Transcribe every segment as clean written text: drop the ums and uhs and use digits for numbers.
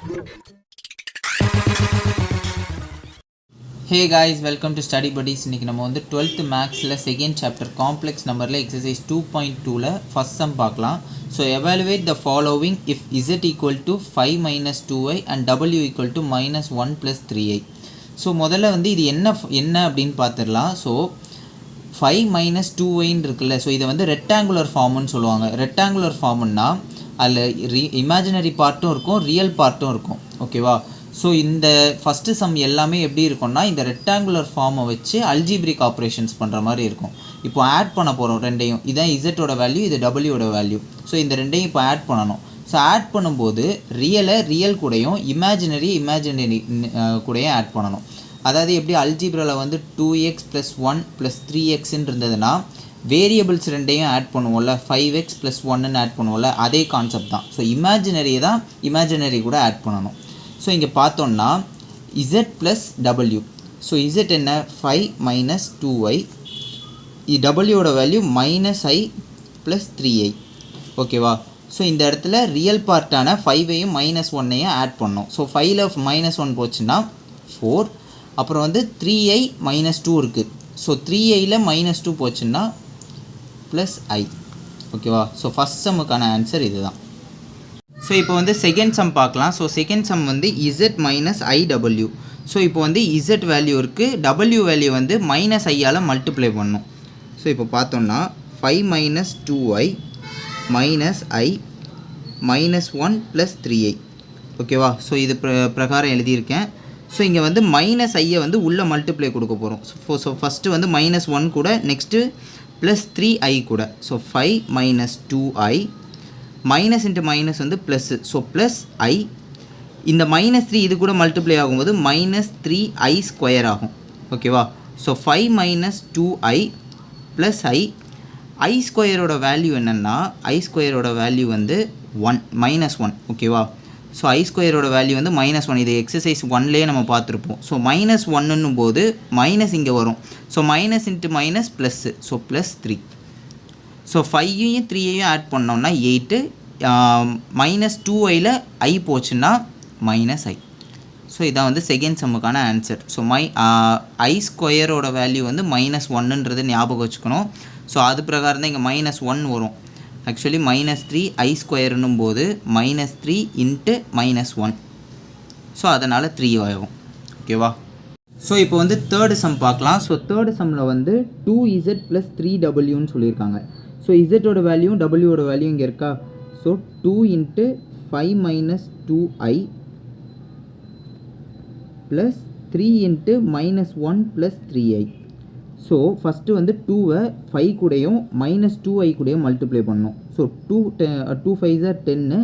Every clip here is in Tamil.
Hey guys, welcome to Study Buddies. இன்னைக்கு நம்ம வந்து 12th மேக்ஸில் செகண்ட் சாப்டர் காம்ப்ளெக்ஸ் நம்பரில் எக்ஸசைஸ் 2.2ல ஃபஸ்ட் சம் பார்க்கலாம். So evaluate the following if z equal to 5 minus 2y and w equal to minus 1 plus 3y. So முதல்ல வந்து இது என்ன அப்படின்னு பார்த்துடலாம். ஸோ 5 மைனஸ் 2yன்னு இருக்குல்ல, ஸோ இதை வந்து ரெக்டாங்குலர் ஃபார்ம்னு சொல்லுவாங்க. ரெக்டாங்குலர் ஃபார்ம்னா அதில் இமேஜினரி பார்ட்டும் இருக்கும், ரியல் பார்ட்டும் இருக்கும். ஓகேவா? ஸோ இந்த ஃபஸ்ட்டு சம் எல்லாமே எப்படி இருக்கும்னா இந்த ரெக்டாங்குலர் ஃபார்மை வச்சு அல்ஜிப்ரிக் ஆப்ரேஷன்ஸ் பண்ணுற மாதிரி இருக்கும். இப்போ ஆட் பண்ண போகிறோம் ரெண்டையும். இதான் இசட்டோட வேல்யூ, இது டபிள்யூட வேல்யூ. ஸோ இந்த ரெண்டையும் இப்போ ஆட் பண்ணணும். ஸோ ஆட் பண்ணும்போது ரியல் கூடயும் இமேஜினரி கூடயும் ஆட் பண்ணணும். அதாவது எப்படி அல்ஜிப்ராவில் வந்து 2x + 1 + 3xன்னு இருந்ததுன்னா வேரியபிள்ஸ் ரெண்டையும் ஆட் பண்ணுவோம்ல, 5x + 1ன்னு ஆட் பண்ணுவோம்ல, அதே கான்செப்ட் தான். ஸோ இமேஜினரியை தான் இமேஜினரி கூட ஆட் பண்ணணும். ஸோ இங்கே பார்த்தோன்னா z plus W. So z என்ன 5 மைனஸ் 2y, டபிள்யூட வேல்யூ -i ப்ளஸ் 3i. ஓகேவா? ஸோ இந்த இடத்துல ரியல் பார்ட்டான 5ஐயும் -1ஐயும் ஆட் பண்ணோம். ஸோ 5ல் -1 போச்சுன்னா 4, அப்புறம் வந்து 3i -2 இருக்குது. ஸோ 3iயில் -2 போச்சுன்னா ப்ளஸ் i. ஓகேவா? ஸோ ஃபஸ்ட் சம்முக்கான ஆன்சர் இது தான். ஸோ இப்போ வந்து செகண்ட் சம் பார்க்கலாம். ஸோ செகண்ட் சம் வந்து z மைனஸ் iw. ஸோ இப்போ வந்து z வேல்யூ இருக்குது, w வேல்யூ வந்து -iயால் மல்டிப்ளை பண்ணும். ஸோ இப்போ பார்த்தோன்னா 5 minus 2y minus i -1 plus 3i. ஓகேவா? ஸோ இது பிரகாரம் எழுதியிருக்கேன். ஸோ இங்கே வந்து -iயை வந்து உள்ளே மல்டிப்ளை கொடுக்க போகிறோம். ஸோ ஃபஸ்ட்டு வந்து -1 கூட, நெக்ஸ்ட்டு ப்ளஸ் 3i கூட. So 5 minus 2i minus into minus வந்து ப்ளஸ்ஸு. ஸோ ப்ளஸ் ஐ, இந்த -3 இது கூட மல்டிப்ளை ஆகும்போது -3i² ஆகும். ஓகேவா? ஸோ 5 மைனஸ் 2i ப்ளஸ் ஐ ஸ்கொயரோட வேல்யூ என்னென்னா, ஐ² வேல்யூ வந்து -1. ஓகேவா? ஸோ ஐ² வேல்யூ வந்து -1. இது எக்ஸசைஸ் 1லேயே நம்ம பார்த்துருப்போம். ஸோ -1ன்னும் போது மைனஸ் இங்கே வரும். So minus into minus plus. So plus 3. So 5ஐயும் 3ஐயும் ஆட் பண்ணோம்னா 8, -2iல் i போச்சுன்னா -i. ஸோ இதான் வந்து செகண்ட் சம்முக்கான ஆன்சர். ஸோ ஐ² வேல்யூ வந்து -1ன்றது ஞாபகம் வச்சுக்கணும். ஸோ அது பிரகாரம் தான் இங்கே -1 வரும். ஆக்சுவலி -3i² போது -3 இன்ட்டு -1. ஸோ அதனால் 3 ஆகும். ஓகேவா? ஸோ இப்போ வந்து தேர்டு சம் பார்க்கலாம். ஸோ தேர்டு சம்மில் வந்து 2z ப்ளஸ் 3wன்னு சொல்லியிருக்காங்க. ஸோ இசட்டோட வேல்யூ டபிள்யூட வேல்யூ இங்கே இருக்கா? So 2 into 5 minus 2i plus 3 into -1 plus 3i. So first வந்து 2வை 5 கூடையும் -2i கூடையும் மல்டிப்ளை பண்ணணும். ஸோ 2 5s are 10,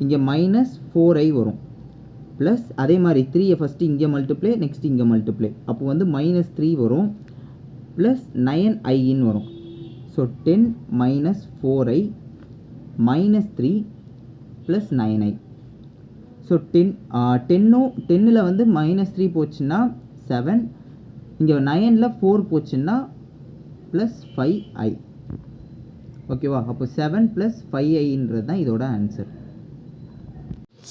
இங்கே -4i வரும். ப்ளஸ் அதே மாதிரி 3ஐ ஃபஸ்ட்டு இங்கே மல்டிப்ளை, நெக்ஸ்ட் இங்கே மல்டிப்ளை. அப்போ வந்து -3 வரும், ப்ளஸ் 9iன்னு வரும். So 10 minus 4i -3 plus 9i. So 10ல் வந்து -3 போச்சுன்னா 7, இங்கே 9ல் 4 போச்சுன்னா ப்ளஸ் 5i. ஓகேவா? அப்போ 7 ப்ளஸ் 5iன்றது தான் இதோட ஆன்சர்.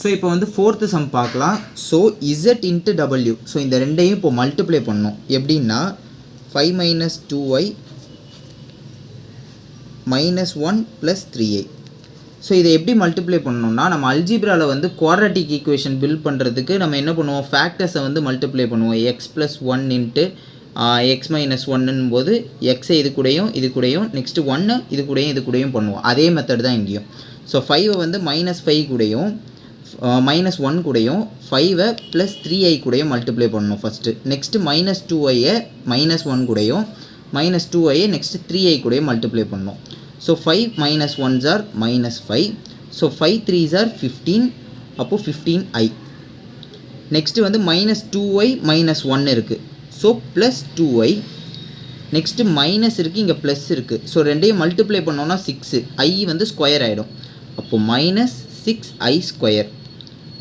ஸோ இப்போ வந்து ஃபோர்த்து சம் பார்க்கலாம். So z into W. So இந்த ரெண்டையும் இப்போ மல்டிப்ளை பண்ணணும். எப்படின்னா 5 minus 2y -1 plus 3i. So இதை எப்படி மல்டிப்ளை பண்ணணும்னா, நம்ம அல்ஜிப்ராவில் வந்து குவாட்ரட்டிக் ஈக்குவேஷன் பில்ட் பண்ணுறதுக்கு நம்ம என்ன பண்ணுவோம், ஃபேக்டர்ஸை வந்து மல்டிப்ளை பண்ணுவோம். x + 1 இன்ட்டு x - 1ன்னும் போது எக்ஸை இது கூடயும் நெக்ஸ்ட்டு 1 இது கூடயும் பண்ணுவோம். அதே மெத்தட் தான் இங்கேயும். ஸோ 5ஐ வந்து -5 கூடயும் -1 கூடயும் 5ஐ ப்ளஸ் 3i கூடயும் மல்டிப்ளை பண்ணணும் ஃபஸ்ட்டு. நெக்ஸ்ட்டு -2iயை -1 கூடயும் -2iயை நெக்ஸ்ட்டு 3i கூடயும் மல்டிப்ளை பண்ணணும். So 5 - 1s are -5. So 5 3s are 15. அப்போது 15i. நெக்ஸ்ட்டு வந்து -2i -1 இருக்குது. So plus 2i. Next minus இருக்குது, இங்கே ப்ளஸ் இருக்குது. ஸோ ரெண்டையும் மல்டிப்ளை பண்ணோன்னா 6, i வந்து ஸ்கொயர் ஆகிடும். அப்போது -6i².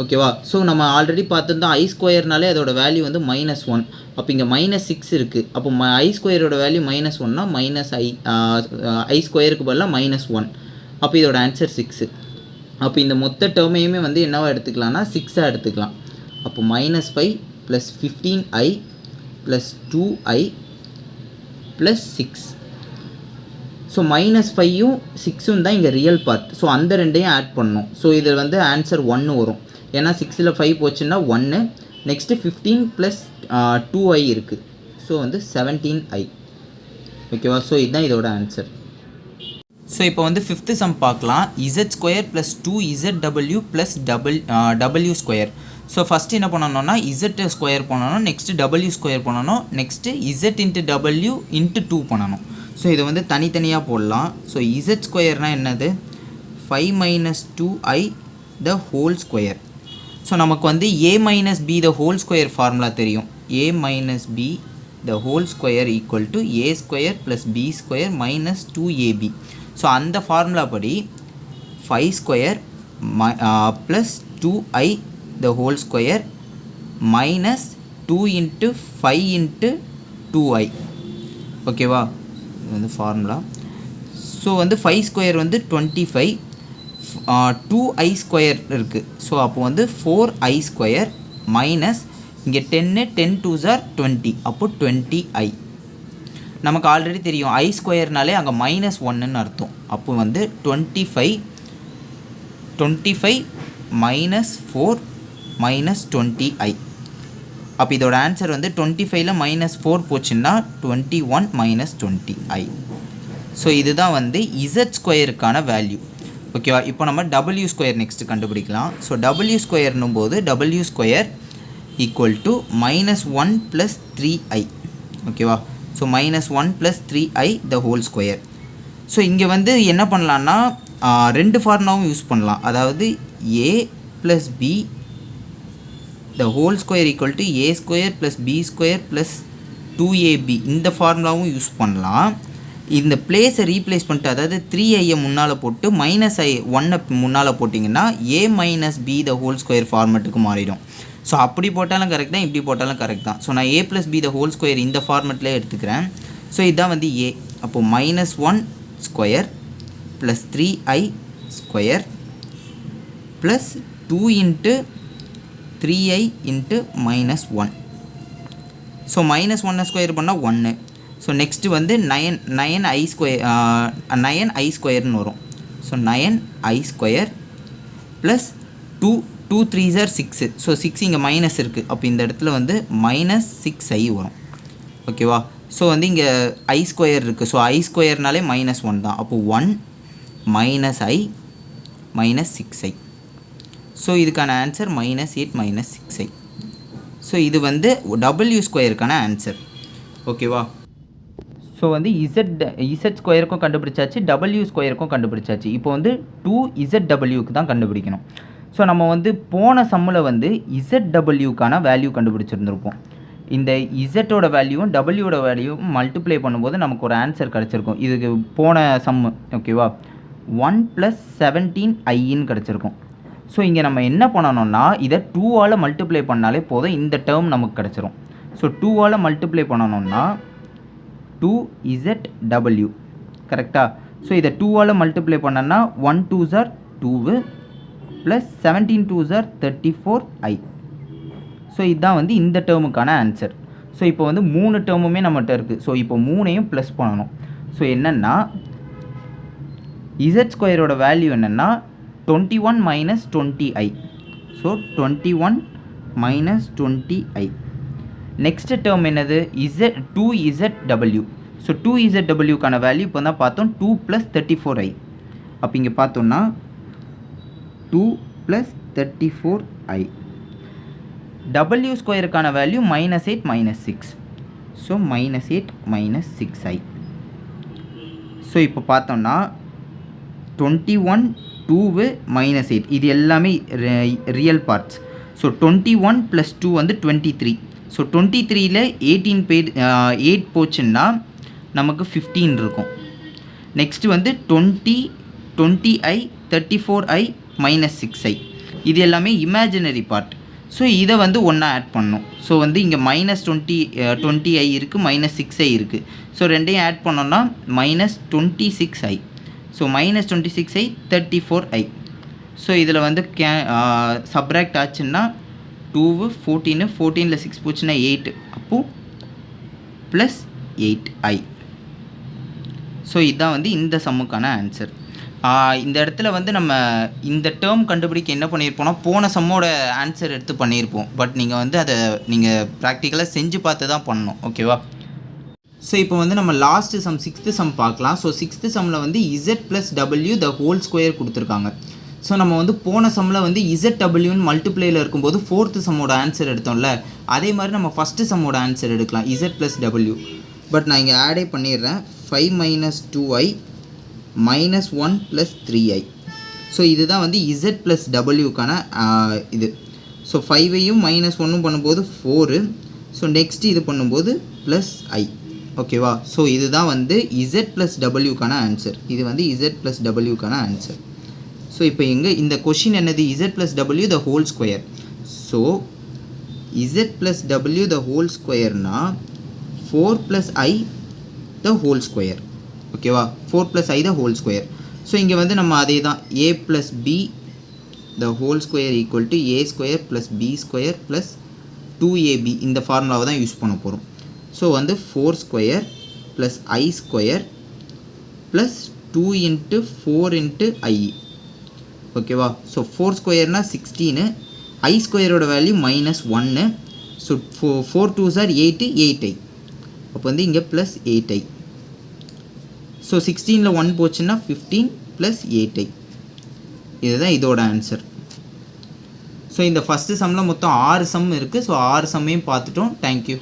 ஓகேவா? ஸோ நம்ம ஆல்ரெடி பார்த்துருந்தோம் i²னாலே அதோட வேல்யூ வந்து -1. அப்போ இங்கே -6 இருக்குது. அப்போ i² வேல்யூ -1னா -i²க்கு பதிலாக -1. அப்போ இதோட ஆன்சர் 6. அப்போ இந்த மொத்த டேர்மையுமே வந்து என்னவா எடுத்துக்கலாம்னா 6 எடுத்துக்கலாம். அப்போ -5 + 15i + 2i + 6. ஸோ -5யும் 6ம் தான் இங்கே ரியல் பார்ட். ஸோ அந்த ரெண்டையும் ஆட் பண்ணணும். ஸோ இதில் வந்து ஆன்சர் 1 வரும். ஏன்னா 6ல் 5 போச்சுன்னா 1. நெக்ஸ்ட்டு 15 + 2i இருக்குது. ஸோ வந்து 17i. ஓகேவா? ஸோ இதுதான் இதோட ஆன்சர். ஸோ இப்போ வந்து 5th சம் பார்க்கலாம். z² + 2zw + w². So first என்ன பண்ணணும்னா z² பண்ணணும், நெக்ஸ்ட்டு w² பண்ணணும், நெக்ஸ்ட்டு z × w × 2 பண்ணணும். ஸோ இதை வந்து தனித்தனியாக போடலாம். ஸோ z² என்னது? 5 - 2i the whole square. So நமக்கு வந்து a - b the whole square formula தெரியும். a - b the whole square equal to a² + b² - 2ab. So அந்த ஃபார்முலா படி 5² + 2i the whole square minus 2 × 5 × 2i. ஓகேவா? இது வந்து ஃபார்முலா. ஸோ வந்து 5² வந்து 25, 2i² இருக்குது. ஸோ அப்போ வந்து 4i² மைனஸ் இங்கே 10 10 2s are 20. அப்போ 20i. நமக்கு ஆல்ரெடி தெரியும் i²னாலே அங்கே -1ன்னு அர்த்தம். அப்போ வந்து 25 -4 -20i. அப்போ இதோட ஆன்சர் வந்து 25ல் -4 போச்சுன்னா 21 - 20i. ஸோ இதுதான் வந்து z²க்கான வேல்யூ. ஓகேவா? இப்போ நம்ம w² நெக்ஸ்ட்டு கண்டுபிடிக்கலாம். ஸோ w²ன்னும் போது w² ஈக்குவல் டு -1 + 3i. ஓகேவா? So -1 + 3i the whole square. So இங்கே வந்து என்ன பண்ணலான்னா 2 ஃபார்முலாவும் யூஸ் பண்ணலாம். அதாவது a + b the whole square equal to a² + b² + 2ab. இந்த ஃபார்முலாவும் யூஸ் பண்ணலாம். இந்த பிளேஸை ரீப்ளேஸ் பண்ணிட்டு, அதாவது 3i முன்னால் போட்டு -1 முன்னால் போட்டிங்கன்னா a - b the whole square ஃபார்மெட்டுக்கு மாறிடும். ஸோ அப்படி போட்டாலும் கரெக்ட் தான், இப்படி போட்டாலும் கரெக்ட் தான். ஸோ நான் a + b the whole square இந்த ஃபார்மெட்டில் எடுத்துக்கிறேன். ஸோ இதுதான் வந்து a. அப்போது -1² + 3i² + 2 × 3i × -1. ஸோ -1² பண்ணால் 1. ஸோ நெக்ஸ்ட்டு வந்து 9i² வரும். So 9i² plus 2 3s are 6. So 6 இங்கே மைனஸ் இருக்குது. அப்போ இந்த இடத்துல வந்து -6i வரும். ஓகேவா? ஸோ வந்து இங்கே i² இருக்குது. ஸோ i²னாலே -1 தான். அப்போது 1 -i - 6i. ஸோ இதுக்கான ஆன்சர் -8 - 6i. ஸோ இது வந்து w²க்கான ஆன்சர். ஓகேவா? ஸோ வந்து z²க்கும் கண்டுபிடிச்சாச்சு, w²க்கும் கண்டுபிடிச்சாச்சு. இப்போ வந்து 2zwக்கு தான் கண்டுபிடிக்கணும். ஸோ நம்ம வந்து போன சம்மில் வந்து zwக்கான வேல்யூ கண்டுபிடிச்சிருந்துருப்போம். இந்த z-ஓட வேல்யூவும் w-ஓட வேல்யூவும் மல்டிப்ளை பண்ணும்போது நமக்கு ஒரு ஆன்சர் கிடச்சிருக்கும். இதுக்கு போன சம்மு. ஓகேவா? 1 + 17iன்னு கிடச்சிருக்கும். ஸோ இங்கே நம்ம என்ன பண்ணணும்னா இதை 2ஆல் மல்டிப்ளை பண்ணாலே போதும், இந்த டேர்ம் நமக்கு கிடச்சிரும். ஸோ 2ஆல் மல்டிப்ளை பண்ணணும்னா 2zw. கரெக்டாக? ஸோ இதை 2ஆல் மல்டிப்ளை பண்ணோன்னா 1 2s are 2 plus 17 2s are 34i. So இதுதான் வந்து இந்த டேர்முக்கான ஆன்சர். ஸோ இப்போ வந்து 3 டேர்முமே நம்மகிட்ட இருக்குது. ஸோ இப்போ 3ஐயும் ப்ளஸ் பண்ணணும். ஸோ என்னென்னா z²ஓட வேல்யூ என்னென்னா 21 - 20i. So 21 - 20i. Next term என்னது? 2zw. ஸோ 2zwக்கான வேல்யூ இப்போ தான் பார்த்தோம் 2 + 34i. அப்போ இங்கே பார்த்தோம்னா 2 + 34i. w²க்கான value -8 - 6. So -8 - 6i. So இப்போ பார்த்தோம்னா 21 2 -8 இது எல்லாமே ரியல் பார்ட்ஸ். ஸோ 21 + 2 வந்து 23. ஸோ 23ல் 8 போச்சுன்னா நமக்கு 15 இருக்கும். நெக்ஸ்ட்டு வந்து 20i 34i -6i. இது எல்லாமே இமேஜினரி பார்ட். ஸோ இதை வந்து ஒன்றா ஆட் பண்ணணும். ஸோ வந்து இங்கே -20i இருக்குது, -6i இருக்குது. ஸோ ரெண்டையும் ஆட் பண்ணோன்னா -26i. So -26i 34i. So இதில் வந்து சப்ராக்ட் ஆச்சுன்னா 2 14 14ல் 6 போச்சுன்னா 8 அப்போது ப்ளஸ் 8i. ஸோ இதுதான் வந்து இந்த சம்முக்கான ஆன்சர். இந்த இடத்துல வந்து நம்ம இந்த டேர்ம் கண்டுபிடிக்க என்ன பண்ணியிருப்போம்னா போன சம்மோட ஆன்சர் எடுத்து பண்ணியிருப்போம். பட் நீங்கள் வந்து அதை நீங்கள் ப்ராக்டிக்கலாக செஞ்சு பார்த்து தான் பண்ணணும். ஓகேவா? ஸோ இப்போ வந்து நம்ம லாஸ்ட்டு சம் 6th சம் பார்க்கலாம். ஸோ 6th சம்மில் வந்து z + w the whole square கொடுத்துருக்காங்க. ஸோ நம்ம வந்து போன சம்மில் வந்து ZWன்னு மல்டிப்ளேயில் இருக்கும்போது 4th சம்மோட ஆன்சர் எடுத்தோம்ல, அதே மாதிரி நம்ம ஃபஸ்ட்டு சம்மோட ஆன்சர் எடுக்கலாம் z + w. பட் நான் இங்கே ஆடே பண்ணிடுறேன். 5 - 2i - 1 + 3i. ஸோ இதுதான் வந்து z + wக்கான இது. ஸோ 5ஐயும் -1 பண்ணும்போது 4. ஸோ நெக்ஸ்ட் இது பண்ணும்போது +i. ஓகேவா? ஸோ இதுதான் வந்து z + wக்கான ஆன்சர். இது வந்து z + wக்கான ஆன்சர். ஸோ இப்போ எங்கே இந்த கொஷின் என்னது? z + w the whole square. So z + w the whole ஸ்கொயர்னா 4 + i த ஹோல் ஸ்கொயர். ஓகேவா? 4 + i the whole square. So இங்கே வந்து நம்ம அதே தான் a + b the whole square = a square + b square + 2ab. இந்த ஃபார்முலாவை தான் யூஸ் பண்ண போகிறோம். ஸோ வந்து 4 ஸ்கொயர் + i ஸ்கொயர் + 2 × 4 × i. ஓகேவா? ஸோ 4 ஸ்கொயர்னால் 16, i ஸ்கொயரோட value -1. So 4 2s are 8, 8i. அப்போ வந்து இங்கே ப்ளஸ் 8i. ஸோ 16ல் 1 போச்சுன்னா 15 + 8i. இதுதான் இதோட ஆன்சர். ஸோ இந்த ஃபஸ்ட்டு சம்மில் மொத்தம் 6 சம் இருக்குது. ஸோ 6 சம்மையும் பார்த்துட்டோம். தேங்க்யூ.